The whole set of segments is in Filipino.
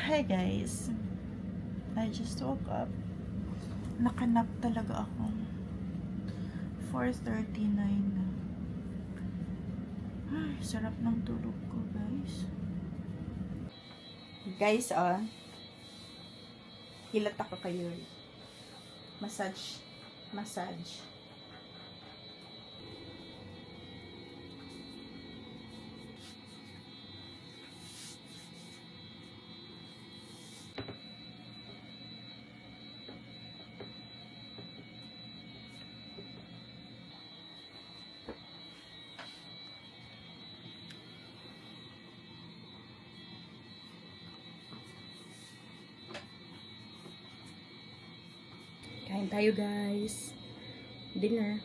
Hi guys, I just woke up. Nakanap talaga ako. 4:39 na. Ay, sarap ng tulog ko guys. Guys, hilat ako kayo. Massage. Kain tayo guys. Dinner.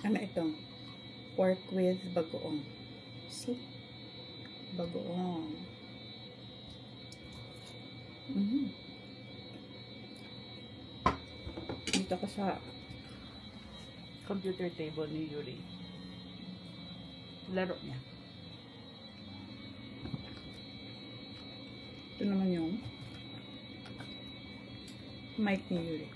Ano ito? Pork with bagoong. See? Bagoong. Dito ko sa computer table ni Yuri. Laro niya. Ito naman yung mic ni Yuri.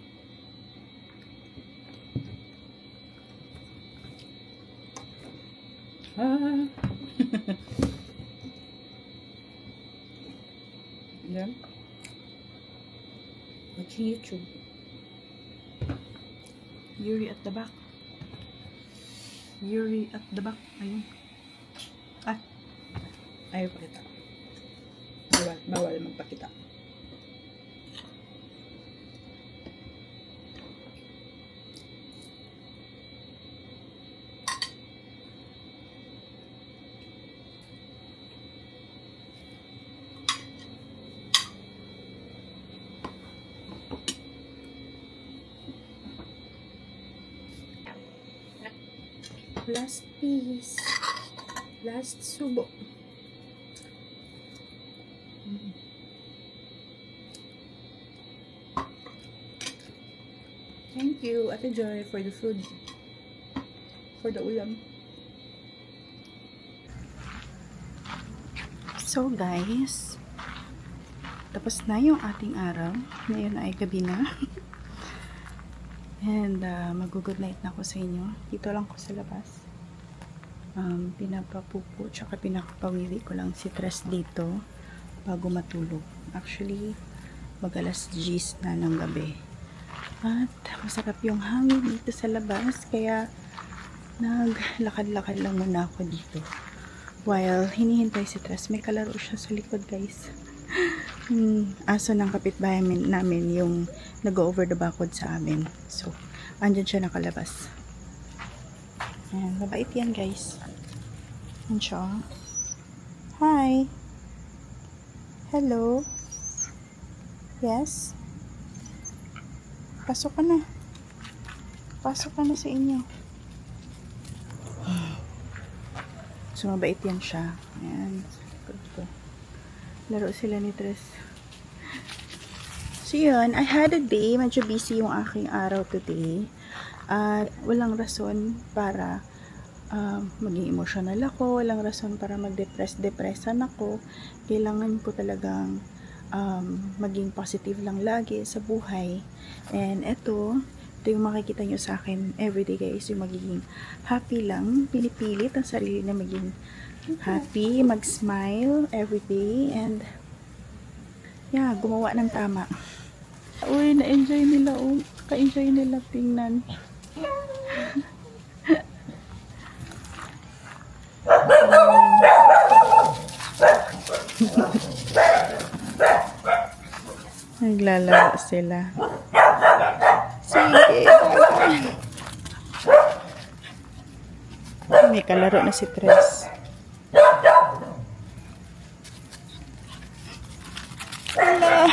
Then, watching YouTube. Yuri at the back. Ayun. Ayaw pakita. Bawal magpakita. Last piece. Last subo. Thank you, Ate Joy, for the food. For the ulam. So guys, tapos na yung ating araw. Ngayon ay gabi na. And mag-good night na ako sa inyo. Dito lang ko sa labas. Pinapapupo tsaka pinakapawiwi ko lang si Tres dito bago matulog. Actually, mag-alas 10 na ng gabi. At masarap yung hangin dito sa labas. Kaya naglakad-lakad lang muna ako dito. While hinihintay si Tres. May kalaro siya sa likod guys. Aso ng kapitbahay namin yung nag-over the backwood sa amin. So, andyan siya nakalabas. Ayan, mabait yan guys. Ayan siya. Hi! Hello? Yes? Pasok ka na. Pasok ka na sa inyo. So, mabait yan siya. Ayan. Laro sila ni Tres. So, yun. I had a day. Medyo busy yung aking araw today. At walang rason para maging emotional ako. Walang rason para mag-depressan ako. Kailangan ko talagang maging positive lang lagi sa buhay. And ito yung makikita nyo sa akin everyday guys. Yung magiging happy lang. Pinipilit ang sarili na maging happy, mag-smile everyday, and yeah, gumawa ng tama. Uy, na-enjoy nila, ka-enjoy nila tingnan. Naglalaro sila. Sige. May kalaro na si Tres. Hala.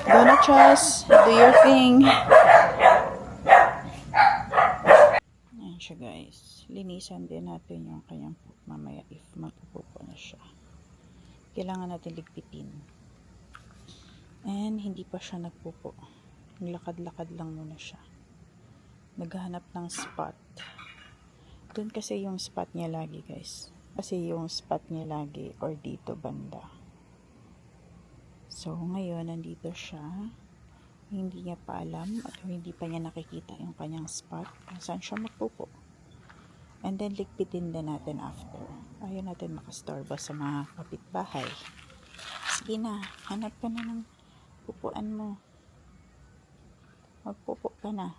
Donachas, do your thing. Ayan siya guys. Linisan din natin yung kanyang mamaya if magpupupo na siya. Kailangan natin ligpitin. And hindi pa siya nagpupo. Naglakad-lakad lang muna siya. Naghahanap ng spot. Doon kasi yung spot niya lagi, guys. Kasi yung spot niya lagi or dito banda. So, ngayon, nandito siya. Hindi niya pa alam at hindi pa niya nakikita yung kanyang spot kung saan siya magpupo. And then, ligpitin din natin after. Ayaw natin makastorbo sa mga kapitbahay. Sige na, hanap ka na ng pupuan mo. Magpupo ka na.